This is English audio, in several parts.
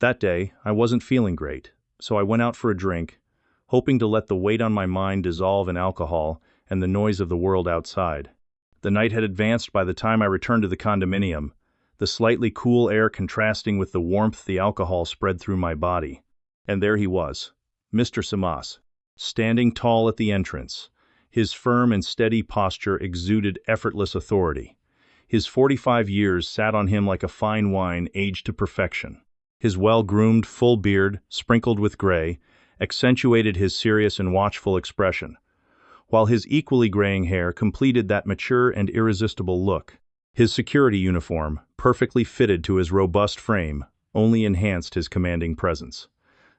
That day, I wasn't feeling great, so I went out for a drink, hoping to let the weight on my mind dissolve in alcohol and the noise of the world outside. The night had advanced by the time I returned to the condominium, the slightly cool air contrasting with the warmth the alcohol spread through my body. And there he was, Mr. Simas, standing tall at the entrance. His firm and steady posture exuded effortless authority. His 45 years sat on him like a fine wine aged to perfection. His well-groomed, full beard, sprinkled with gray, accentuated his serious and watchful expression, while his equally graying hair completed that mature and irresistible look. His security uniform, perfectly fitted to his robust frame, only enhanced his commanding presence.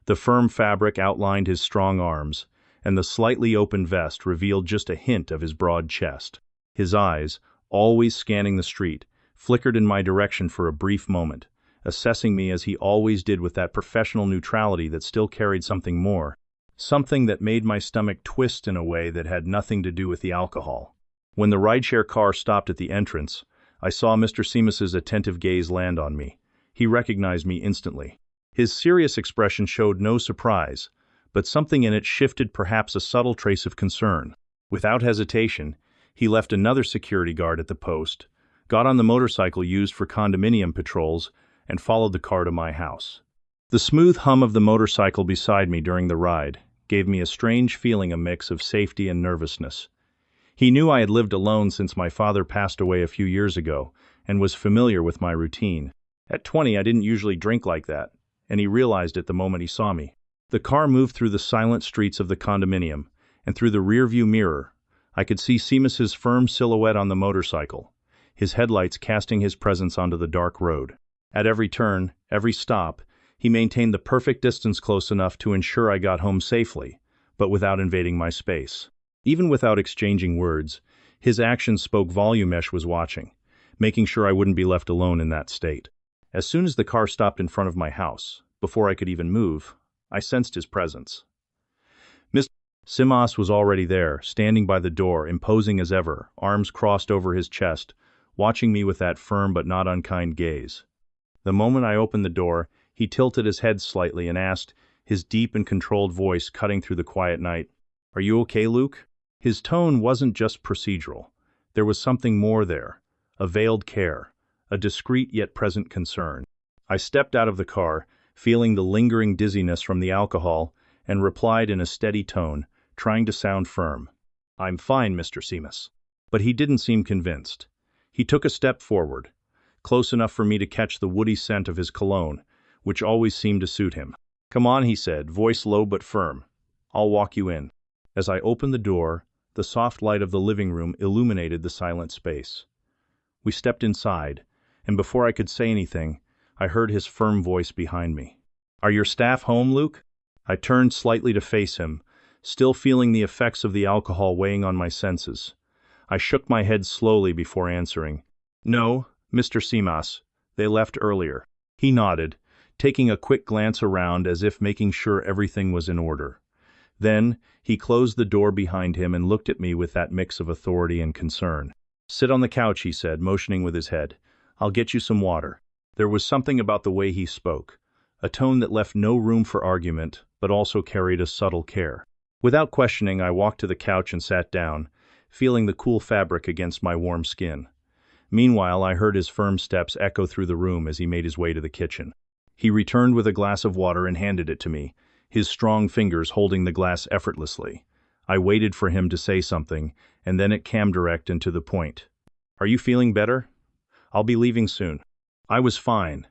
The firm fabric outlined his strong arms, and the slightly open vest revealed just a hint of his broad chest. His eyes, always scanning the street, flickered in my direction for a brief moment, assessing me as he always did with that professional neutrality that still carried something more, something that made my stomach twist in a way that had nothing to do with the alcohol. When the rideshare car stopped at the entrance, I saw Mr. Simas's attentive gaze land on me. He recognized me instantly. His serious expression showed no surprise, but something in it shifted perhaps a subtle trace of concern. Without hesitation, he left another security guard at the post, got on the motorcycle used for condominium patrols, and followed the car to my house. The smooth hum of the motorcycle beside me during the ride gave me a strange feeling, a mix of safety and nervousness. He knew I had lived alone since my father passed away a few years ago, and was familiar with my routine. At 20, I didn't usually drink like that, and he realized it the moment he saw me. The car moved through the silent streets of the condominium, and through the rearview mirror, I could see Simas's firm silhouette on the motorcycle, his headlights casting his presence onto the dark road. At every turn, every stop, he maintained the perfect distance close enough to ensure I got home safely, but without invading my space. Even without exchanging words, his actions spoke volume. Mesh was watching, making sure I wouldn't be left alone in that state. As soon as the car stopped in front of my house, before I could even move, I sensed his presence. Mr. Simas was already there, standing by the door, imposing as ever, arms crossed over his chest, watching me with that firm but not unkind gaze. The moment I opened the door, he tilted his head slightly and asked, his deep and controlled voice cutting through the quiet night, "Are you okay, Luke?" His tone wasn't just procedural. There was something more there, a veiled care, a discreet yet present concern. I stepped out of the car, feeling the lingering dizziness from the alcohol, and replied in a steady tone, trying to sound firm. "I'm fine, Mr. Simas." But he didn't seem convinced. He took a step forward, close enough for me to catch the woody scent of his cologne, which always seemed to suit him. "Come on," he said, voice low but firm. "I'll walk you in." As I opened the door, the soft light of the living room illuminated the silent space. We stepped inside, and before I could say anything, I heard his firm voice behind me. "Are your staff home, Luke?" I turned slightly to face him, still feeling the effects of the alcohol weighing on my senses. I shook my head slowly before answering. "No, Mr. Simas, they left earlier." He nodded, taking a quick glance around as if making sure everything was in order. Then, he closed the door behind him and looked at me with that mix of authority and concern. "Sit on the couch," he said, motioning with his head. "I'll get you some water." There was something about the way he spoke, a tone that left no room for argument, but also carried a subtle care. Without questioning, I walked to the couch and sat down, feeling the cool fabric against my warm skin. Meanwhile, I heard his firm steps echo through the room as he made his way to the kitchen. He returned with a glass of water and handed it to me, his strong fingers holding the glass effortlessly. I waited for him to say something, and then it came direct and to the point. "Are you feeling better? I'll be leaving soon." I was fine.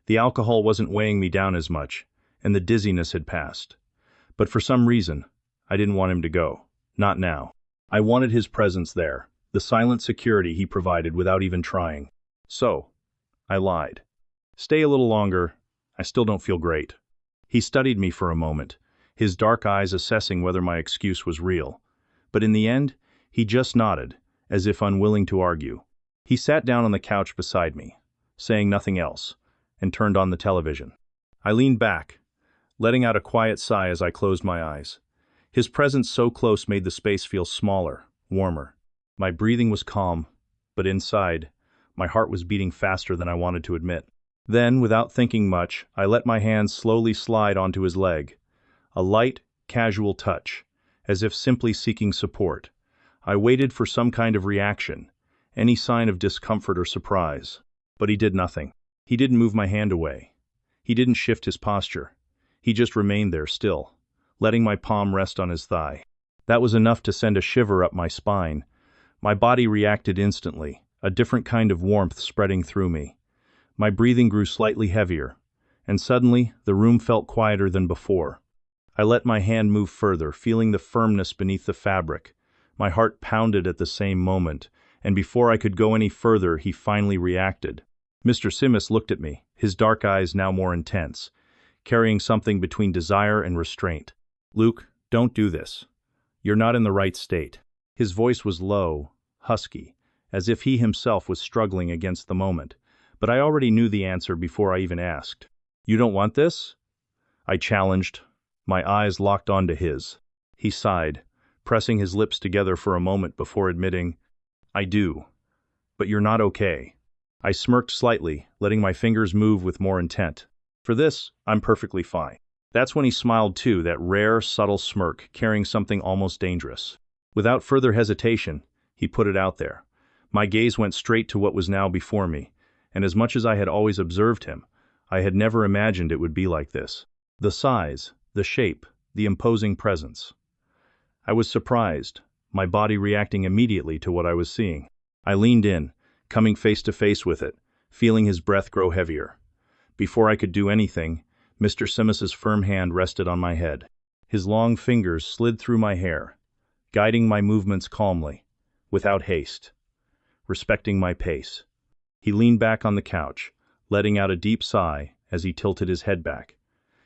The alcohol wasn't weighing me down as much, and the dizziness had passed. But for some reason, I didn't want him to go. Not now. I wanted his presence there, the silent security he provided without even trying. So, I lied. "Stay a little longer. I still don't feel great." He studied me for a moment, his dark eyes assessing whether my excuse was real. But in the end, he just nodded, as if unwilling to argue. He sat down on the couch beside me, saying nothing else, and turned on the television. I leaned back, letting out a quiet sigh as I closed my eyes. His presence so close made the space feel smaller, warmer. My breathing was calm, but inside, my heart was beating faster than I wanted to admit. Then, without thinking much, I let my hands slowly slide onto his leg. A light, casual touch, as if simply seeking support. I waited for some kind of reaction, any sign of discomfort or surprise. But he did nothing. He didn't move my hand away. He didn't shift his posture. He just remained there still, letting my palm rest on his thigh. That was enough to send a shiver up my spine. My body reacted instantly, a different kind of warmth spreading through me. My breathing grew slightly heavier, and suddenly the room felt quieter than before. I let my hand move further, feeling the firmness beneath the fabric. My heart pounded at the same moment, and before I could go any further, he finally reacted. Mr. Simis looked at me, his dark eyes now more intense, carrying something between desire and restraint. "Luke, don't do this. You're not in the right state." His voice was low, husky, as if he himself was struggling against the moment, but I already knew the answer before I even asked. "You don't want this?" I challenged, my eyes locked onto his. He sighed, pressing his lips together for a moment before admitting, "I do. But you're not okay." I smirked slightly, letting my fingers move with more intent. "For this, I'm perfectly fine." That's when he smiled too, that rare, subtle smirk, carrying something almost dangerous. Without further hesitation, he put it out there. My gaze went straight to what was now before me, and as much as I had always observed him, I had never imagined it would be like this. The size, the shape, the imposing presence. I was surprised, my body reacting immediately to what I was seeing. I leaned in, coming face to face with it, feeling his breath grow heavier. Before I could do anything, Mr. Simis's firm hand rested on my head. His long fingers slid through my hair, guiding my movements calmly, without haste, respecting my pace. He leaned back on the couch, letting out a deep sigh as he tilted his head back.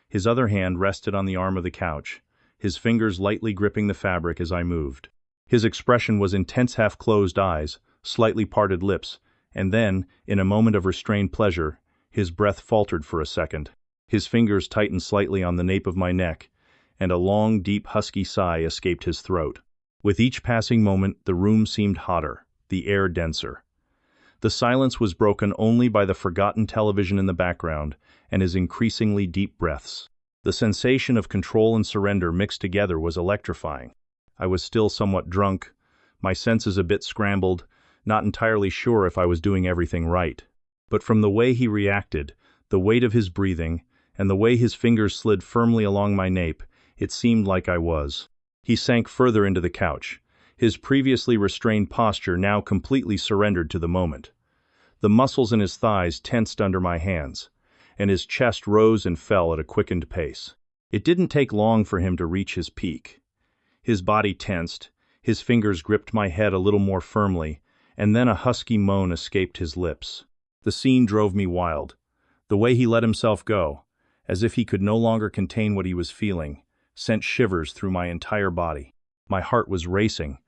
His other hand rested on the arm of the couch, his fingers lightly gripping the fabric as I moved. His expression was intense, half-closed eyes, slightly parted lips, and then, in a moment of restrained pleasure, his breath faltered for a second. His fingers tightened slightly on the nape of my neck, and a long, deep, husky sigh escaped his throat. With each passing moment, the room seemed hotter, the air denser. The silence was broken only by the forgotten television in the background and his increasingly deep breaths. The sensation of control and surrender mixed together was electrifying. I was still somewhat drunk, my senses a bit scrambled, not entirely sure if I was doing everything right. But from the way he reacted, the weight of his breathing, and the way his fingers slid firmly along my nape, it seemed like I was. He sank further into the couch, his previously restrained posture now completely surrendered to the moment. The muscles in his thighs tensed under my hands, and his chest rose and fell at a quickened pace. It didn't take long for him to reach his peak. His body tensed, his fingers gripped my head a little more firmly, and then a husky moan escaped his lips. The scene drove me wild. The way he let himself go, as if he could no longer contain what he was feeling, sent shivers through my entire body. My heart was racing,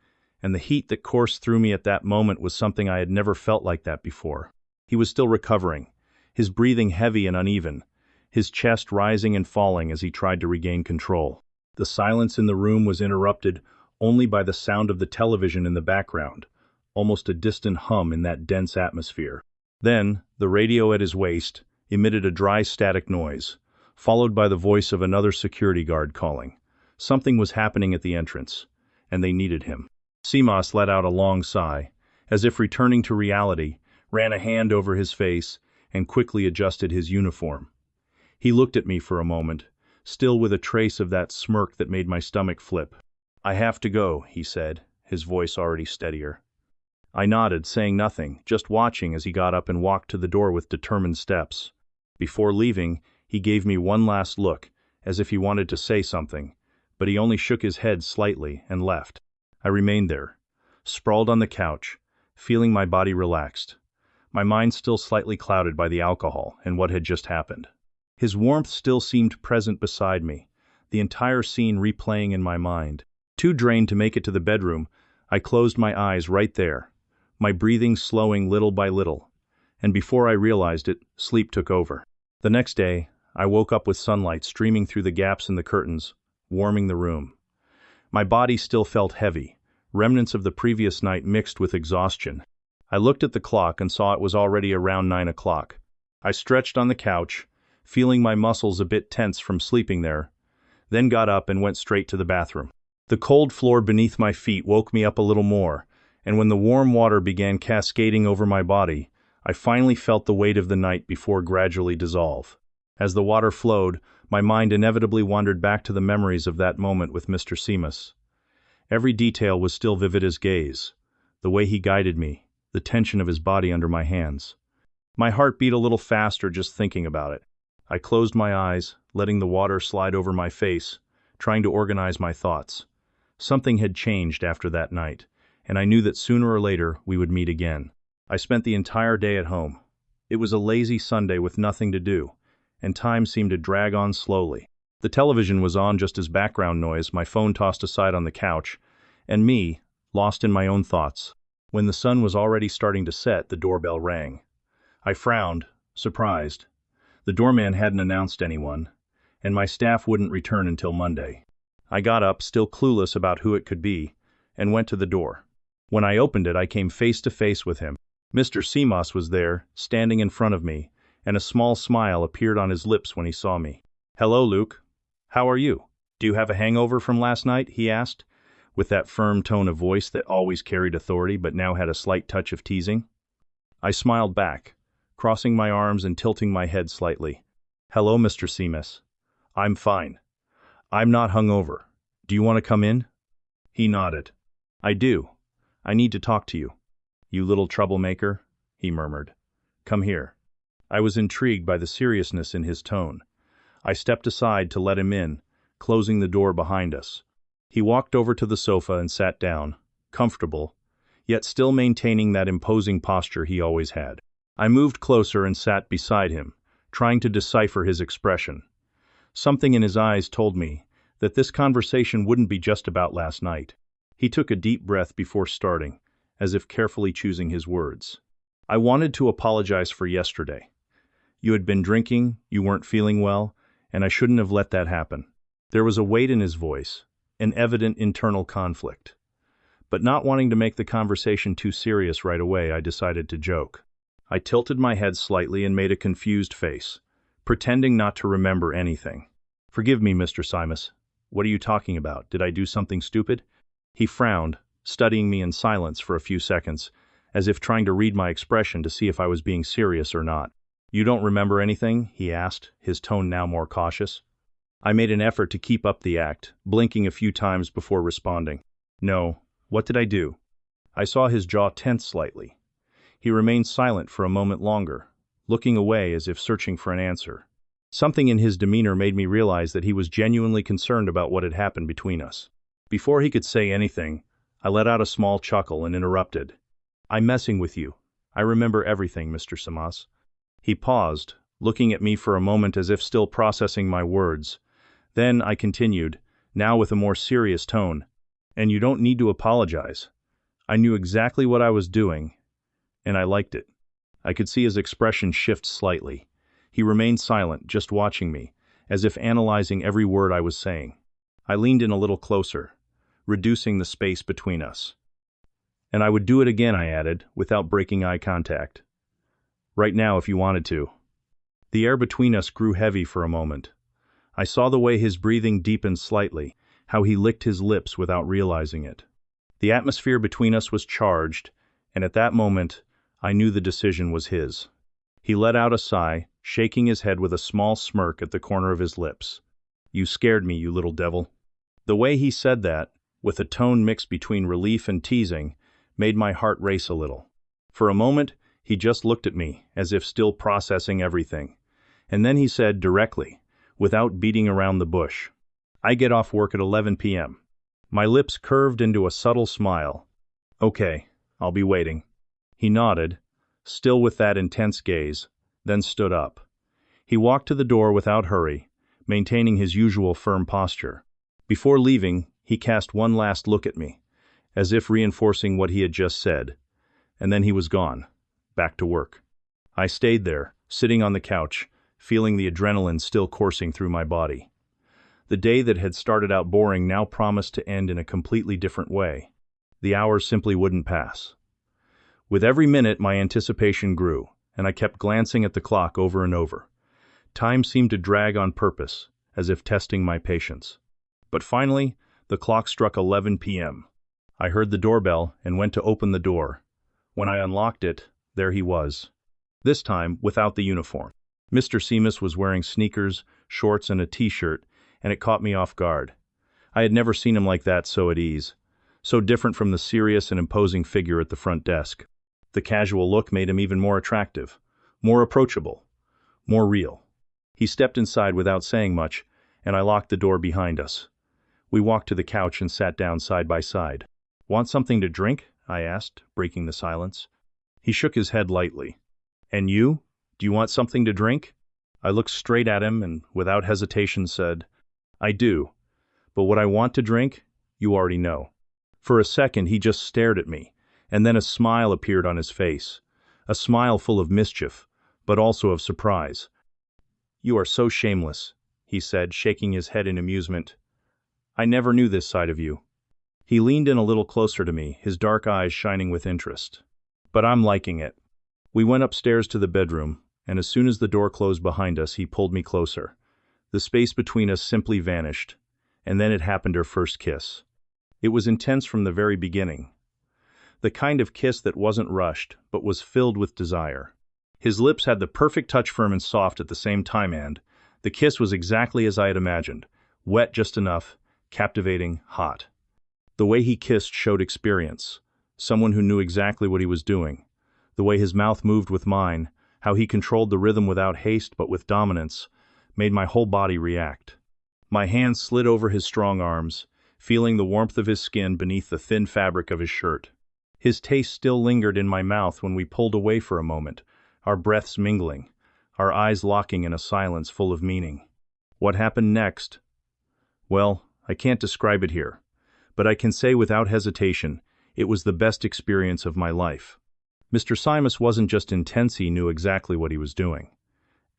and the heat that coursed through me at that moment was something I had never felt like that before. He was still recovering, his breathing heavy and uneven, his chest rising and falling as he tried to regain control. The silence in the room was interrupted only by the sound of the television in the background, almost a distant hum in that dense atmosphere. Then, the radio at his waist emitted a dry static noise, followed by the voice of another security guard calling. Something was happening at the entrance, and they needed him. Simas let out a long sigh, as if returning to reality, ran a hand over his face, and quickly adjusted his uniform. He looked at me for a moment, still with a trace of that smirk that made my stomach flip. "I have to go," he said, his voice already steadier. I nodded, saying nothing, just watching as he got up and walked to the door with determined steps. Before leaving, he gave me one last look, as if he wanted to say something, but he only shook his head slightly and left. I remained there, sprawled on the couch, feeling my body relaxed, my mind still slightly clouded by the alcohol and what had just happened. His warmth still seemed present beside me, the entire scene replaying in my mind. Too drained to make it to the bedroom, I closed my eyes right there, my breathing slowing little by little, and before I realized it, sleep took over. The next day, I woke up with sunlight streaming through the gaps in the curtains, warming the room. My body still felt heavy, remnants of the previous night mixed with exhaustion. I looked at the clock and saw it was already around 9 o'clock. I stretched on the couch, feeling my muscles a bit tense from sleeping there, then got up and went straight to the bathroom. The cold floor beneath my feet woke me up a little more, and when the warm water began cascading over my body, I finally felt the weight of the night before gradually dissolve. As the water flowed, my mind inevitably wandered back to the memories of that moment with Mr. Seamus. Every detail was still vivid as gaze. The way he guided me, the tension of his body under my hands. My heart beat a little faster just thinking about it. I closed my eyes, letting the water slide over my face, trying to organize my thoughts. Something had changed after that night, and I knew that sooner or later we would meet again. I spent the entire day at home. It was a lazy Sunday with nothing to do, and time seemed to drag on slowly. The television was on just as background noise, my phone tossed aside on the couch, and me, lost in my own thoughts. When the sun was already starting to set, the doorbell rang. I frowned, surprised. The doorman hadn't announced anyone, and my staff wouldn't return until Monday. I got up, still clueless about who it could be, and went to the door. When I opened it, I came face to face with him. Mr. Seamus was there, standing in front of me, and a small smile appeared on his lips when he saw me. "Hello, Luke. How are you? Do you have a hangover from last night?" he asked, with that firm tone of voice that always carried authority but now had a slight touch of teasing. I smiled back, crossing my arms and tilting my head slightly. "Hello, Mr. Seamus. I'm fine. I'm not hungover. Do you want to come in?" He nodded. "I do. I need to talk to you." "You little troublemaker," he murmured. "Come here." I was intrigued by the seriousness in his tone. I stepped aside to let him in, closing the door behind us. He walked over to the sofa and sat down, comfortable, yet still maintaining that imposing posture he always had. I moved closer and sat beside him, trying to decipher his expression. Something in his eyes told me that this conversation wouldn't be just about last night. He took a deep breath before starting, as if carefully choosing his words. "I wanted to apologize for yesterday. You had been drinking, you weren't feeling well, and I shouldn't have let that happen." There was a weight in his voice, an evident internal conflict. But not wanting to make the conversation too serious right away, I decided to joke. I tilted my head slightly and made a confused face, pretending not to remember anything. "Forgive me, Mr. Seamus. What are you talking about? Did I do something stupid?" He frowned, studying me in silence for a few seconds, as if trying to read my expression to see if I was being serious or not. "You don't remember anything?" he asked, his tone now more cautious. I made an effort to keep up the act, blinking a few times before responding. "No. What did I do?" I saw his jaw tense slightly. He remained silent for a moment longer, looking away as if searching for an answer. Something in his demeanor made me realize that he was genuinely concerned about what had happened between us. Before he could say anything, I let out a small chuckle and interrupted. "I'm messing with you. I remember everything, Mr. Seamus." He paused, looking at me for a moment as if still processing my words. Then I continued, now with a more serious tone. "And you don't need to apologize. I knew exactly what I was doing, and I liked it." I could see his expression shift slightly. He remained silent, just watching me, as if analyzing every word I was saying. I leaned in a little closer, reducing the space between us. "And I would do it again," I added, without breaking eye contact. "Right now, if you wanted to." The air between us grew heavy for a moment. I saw the way his breathing deepened slightly, how he licked his lips without realizing it. The atmosphere between us was charged, and at that moment, I knew the decision was his. He let out a sigh, shaking his head with a small smirk at the corner of his lips. "You scared me, you little devil." The way he said that, with a tone mixed between relief and teasing, made my heart race a little. For a moment, he just looked at me, as if still processing everything. And then he said directly, without beating around the bush, "I get off work at 11 p.m. My lips curved into a subtle smile. "Okay, I'll be waiting." He nodded, still with that intense gaze, then stood up. He walked to the door without hurry, maintaining his usual firm posture. Before leaving, he cast one last look at me, as if reinforcing what he had just said, and then he was gone, back to work. I stayed there, sitting on the couch, feeling the adrenaline still coursing through my body. The day that had started out boring now promised to end in a completely different way. The hours simply wouldn't pass. With every minute, my anticipation grew, and I kept glancing at the clock over and over. Time seemed to drag on purpose, as if testing my patience. But finally, the clock struck 11 p.m. I heard the doorbell and went to open the door. When I unlocked it, there he was. This time, without the uniform. Mr. Seamus was wearing sneakers, shorts, and a t-shirt, and it caught me off guard. I had never seen him like that, so at ease. So different from the serious and imposing figure at the front desk. The casual look made him even more attractive, more approachable, more real. He stepped inside without saying much, and I locked the door behind us. We walked to the couch and sat down side by side. "Want something to drink?" I asked, breaking the silence. He shook his head lightly. "And you? Do you want something to drink?" I looked straight at him and, without hesitation, said, "I do. But what I want to drink, you already know." For a second, he just stared at me, and then a smile appeared on his face. A smile full of mischief, but also of surprise. "You are so shameless," he said, shaking his head in amusement. "I never knew this side of you." He leaned in a little closer to me, his dark eyes shining with interest. "But I'm liking it." We went upstairs to the bedroom, and as soon as the door closed behind us, he pulled me closer. The space between us simply vanished, and then it happened, our first kiss. It was intense from the very beginning. The kind of kiss that wasn't rushed, but was filled with desire. His lips had the perfect touch, firm and soft at the same time, and the kiss was exactly as I had imagined, wet just enough, captivating, hot. The way he kissed showed experience, someone who knew exactly what he was doing. The way his mouth moved with mine, how he controlled the rhythm without haste but with dominance, made my whole body react. My hands slid over his strong arms, feeling the warmth of his skin beneath the thin fabric of his shirt. His taste still lingered in my mouth when we pulled away for a moment, our breaths mingling, our eyes locking in a silence full of meaning. What happened next? Well, I can't describe it here, but I can say without hesitation, it was the best experience of my life. Mr. Seamus wasn't just intense, he knew exactly what he was doing.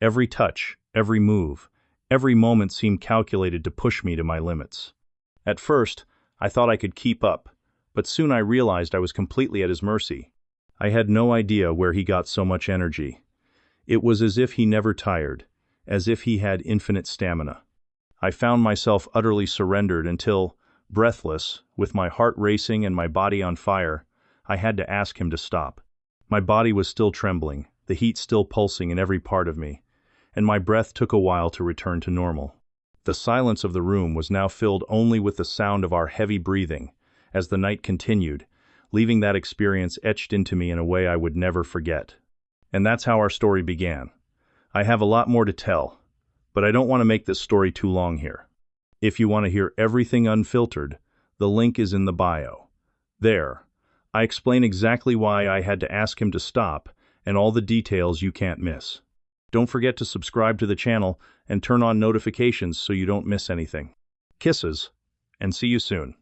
Every touch, every move, every moment seemed calculated to push me to my limits. At first, I thought I could keep up, but soon I realized I was completely at his mercy. I had no idea where he got so much energy. It was as if he never tired, as if he had infinite stamina. I found myself utterly surrendered until, breathless, with my heart racing and my body on fire, I had to ask him to stop. My body was still trembling, the heat still pulsing in every part of me, and my breath took a while to return to normal. The silence of the room was now filled only with the sound of our heavy breathing, as the night continued, leaving that experience etched into me in a way I would never forget. And that's how our story began. I have a lot more to tell, but I don't want to make this story too long here. If you want to hear everything unfiltered, the link is in the bio. There, I explain exactly why I had to ask him to stop and all the details you can't miss. Don't forget to subscribe to the channel and turn on notifications so you don't miss anything. Kisses, and see you soon.